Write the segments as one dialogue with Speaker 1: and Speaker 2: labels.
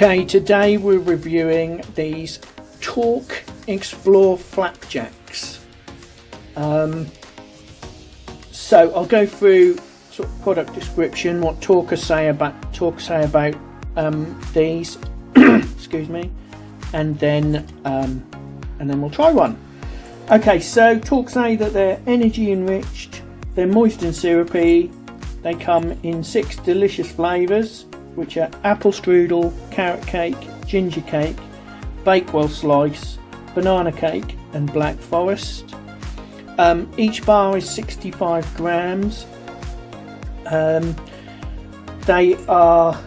Speaker 1: Okay, today we're reviewing these TORQ Explore Flapjacks. So I'll go through sort of product description, what TORQ say about these, excuse me, and then we'll try one. Okay, so TORQ say that they're energy enriched, they're moist and syrupy, they come in 6 delicious flavours, which are apple strudel, carrot cake, ginger cake, Bakewell slice, banana cake and black forest. Each bar is 65 grams. They are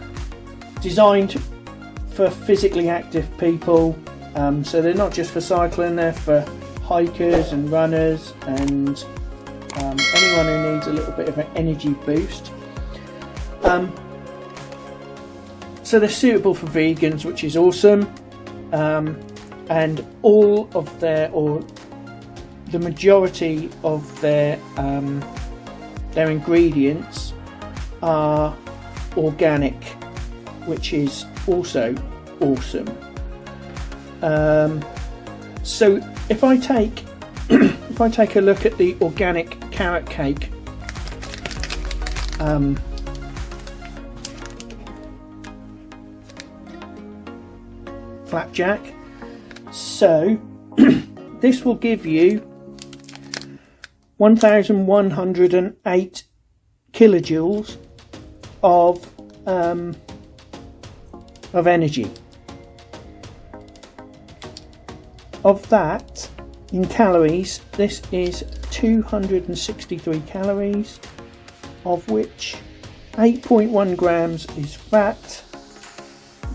Speaker 1: designed for physically active people, so they're not just for cycling, they're for hikers and runners and anyone who needs a little bit of an energy boost. So they're suitable for vegans, which is awesome, and all of their, or the majority of their ingredients are organic, which is also awesome. So if I take a look at the organic carrot cake, flapjack, so this will give you 1108 kilojoules of energy. Of that, in calories, this is 263 calories, of which 8.1 grams is fat,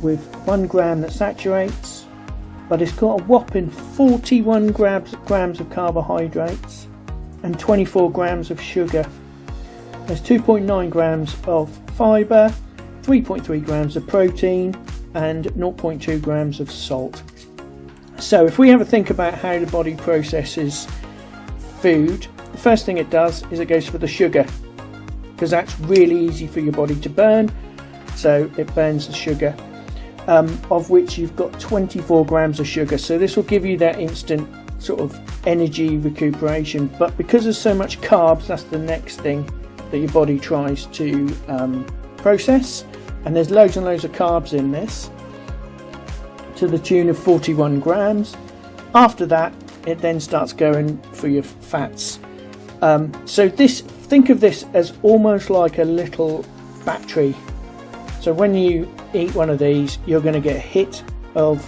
Speaker 1: with 1 gram that saturates, but it's got a whopping 41 grams of carbohydrates and 24 grams of sugar. There's 2.9 grams of fibre, 3.3 grams of protein and 0.2 grams of salt. So if we have a think about how the body processes food, the first thing it does is it goes for the sugar, because that's really easy for your body to burn, so it burns the sugar. Of which you've got 24 grams of sugar, so this will give you that instant sort of energy recuperation, but because there's so much carbs, that's the next thing that your body tries to process, and there's loads and loads of carbs in this to the tune of 41 grams. After that, it then starts going for your fats. So think of this as almost like a little battery. So when you eat one of these, you're going to get a hit of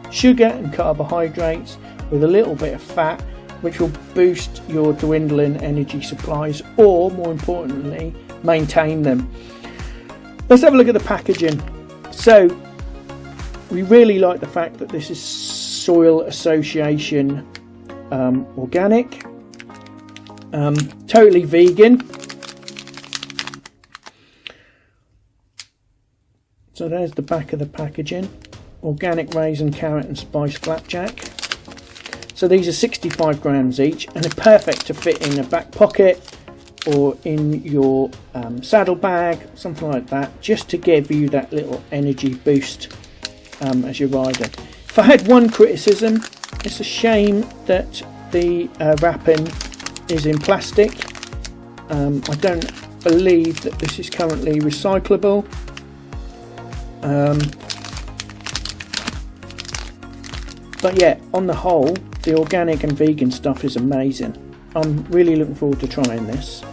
Speaker 1: sugar and carbohydrates with a little bit of fat, which will boost your dwindling energy supplies, or more importantly, maintain them. Let's have a look at the packaging. So we really like the fact that this is Soil Association organic, totally vegan. So there's the back of the packaging. Organic raisin, carrot and spice flapjack. So these are 65 grams each, and they're perfect to fit in a back pocket or in your saddle bag, something like that, just to give you that little energy boost as you're riding. If I had one criticism, it's a shame that the wrapping is in plastic. I don't believe that this is currently recyclable. But yeah, on the whole, the organic and vegan stuff is amazing. I'm really looking forward to trying this.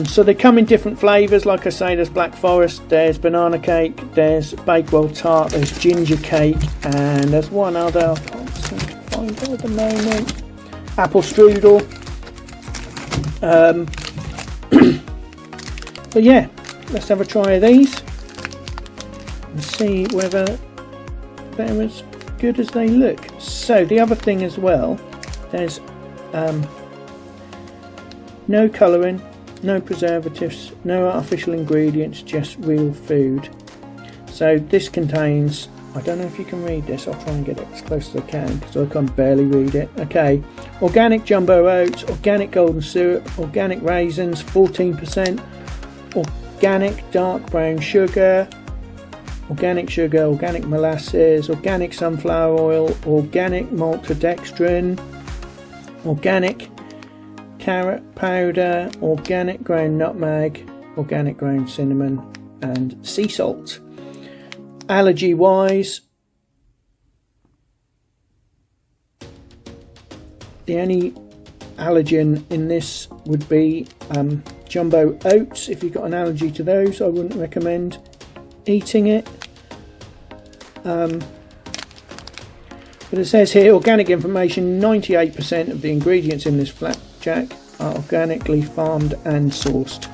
Speaker 1: So they come in different flavours. Like I say, there's black forest, there's banana cake, there's Bakewell tart, there's ginger cake, and there's one other I can't seem to find it at the moment, apple strudel. But yeah, let's have a try of these and see whether they're as good as they look. So the other thing as well, there's no colouring, no preservatives, no artificial ingredients, just real food. So this contains, I don't know if you can read this, I'll try and get it as close as I can because I can barely read it. Okay, organic jumbo oats, organic golden syrup, organic raisins 14%, organic dark brown sugar, organic sugar, organic molasses, organic sunflower oil, organic maltodextrin, organic carrot powder, organic ground nutmeg, organic ground cinnamon, and sea salt. Allergy wise, the only allergen in this would be jumbo oats. If you've got an allergy to those, I wouldn't recommend eating it. But it says here, organic information, 98% of the ingredients in this flapjack are organically farmed and sourced.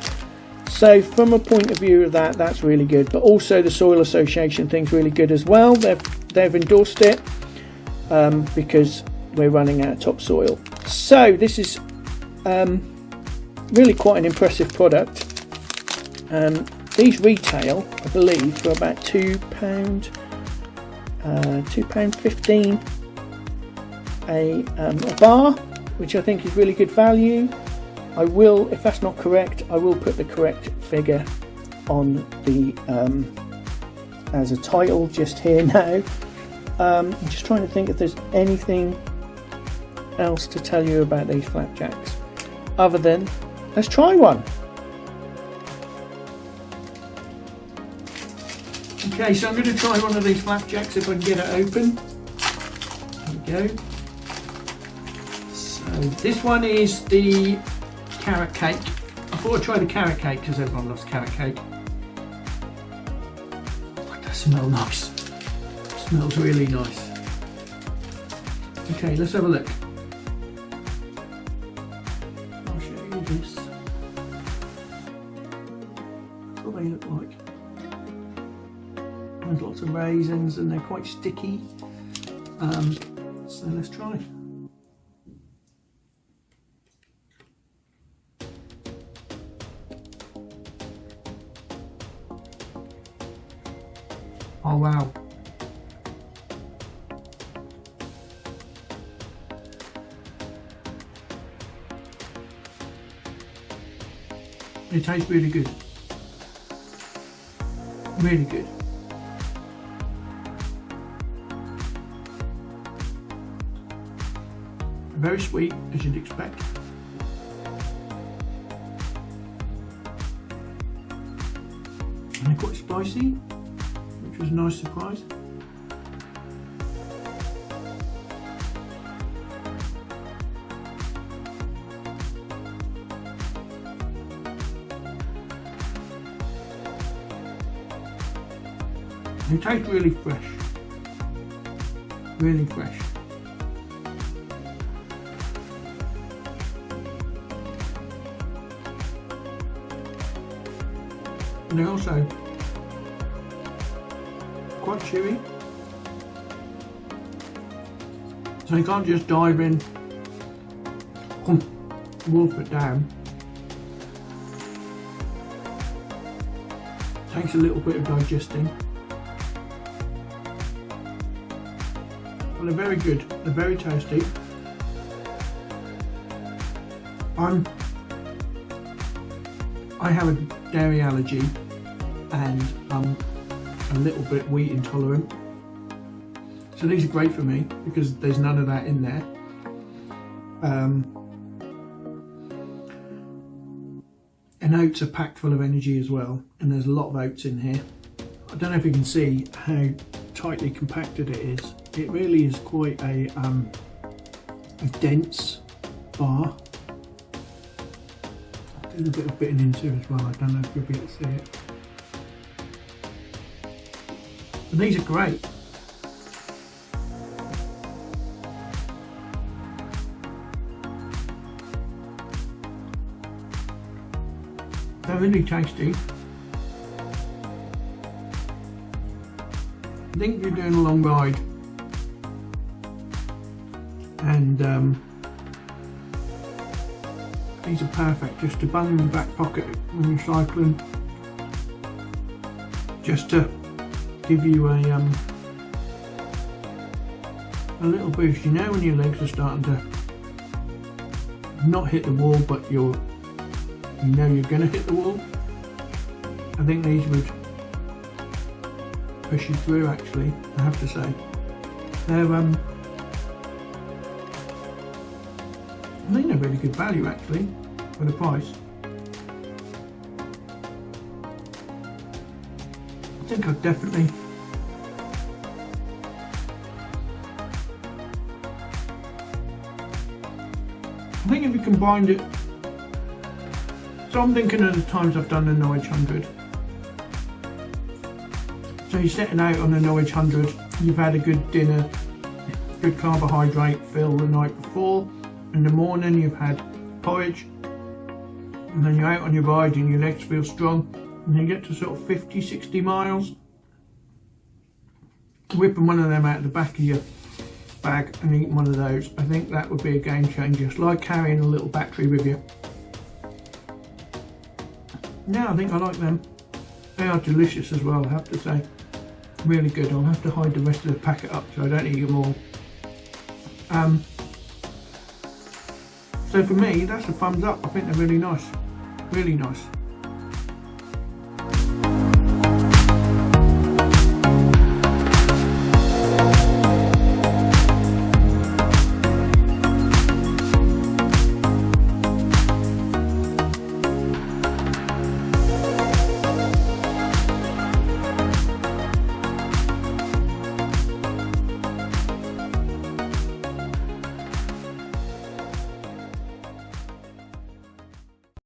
Speaker 1: So from a point of view of that, that's really good. But also the Soil Association thing's really good as well. They've endorsed it because we're running out of topsoil. So this is really quite an impressive product. These retail, I believe, for about £2.15 a bar, which I think is really good value. I will, if that's not correct, I will put the correct figure on the as a title just here now. I'm just trying to think if there's anything else to tell you about these flapjacks other than let's try one. Okay, so I'm going to try one of these flapjacks if I can get it open. There we go. So this one is the carrot cake. I thought I'd try the carrot cake because everyone loves carrot cake. Oh, it does smell nice. It smells really nice. Okay, let's have a look. I'll show you this. That's what they look like. There's lots of raisins and they're quite sticky. So let's try. Oh wow. It tastes really good. Really good. Very sweet, as you'd expect. And they're quite spicy, which was a nice surprise. They taste really fresh. Really fresh. And they're also quite chewy, so you can't just dive in, wolf it down. Takes a little bit of digesting, but they're very good. They're very tasty. I have a dairy allergy and I'm a little bit wheat intolerant, so these are great for me because there's none of that in there. And oats are packed full of energy as well, and there's a lot of oats in here. I don't know if you can see how tightly compacted it is. It really is quite a dense bar. There's a bit of bitten into as well. I don't know if you'll be able to see it. But these are great. They're really tasty. I think you're doing a long ride and these are perfect just to bung in the back pocket when you're cycling, just to give you a little boost. You know when your legs are starting to not hit the wall, but you know you're going to hit the wall. I think these would push you through, actually, I have to say. They're I think they're really good value, actually, for the price. I think I'd definitely if you combined it, so I'm thinking of the times I've done the Norwich 100. So you're setting out on the Norwich 100, you've had a good dinner, good carbohydrate fill the night before. In the morning you've had porridge, and then you're out on your ride and your legs feel strong, and you get to sort of 50-60 miles, whipping one of them out of the back of your bag and eating one of those. I think that would be a game changer. It's like carrying a little battery with you. Yeah, I think I like them. They are delicious as well, I have to say. Really good. I'll have to hide the rest of the packet up so I don't eat them all. So for me, that's a thumbs up. I think they're really nice. Really nice.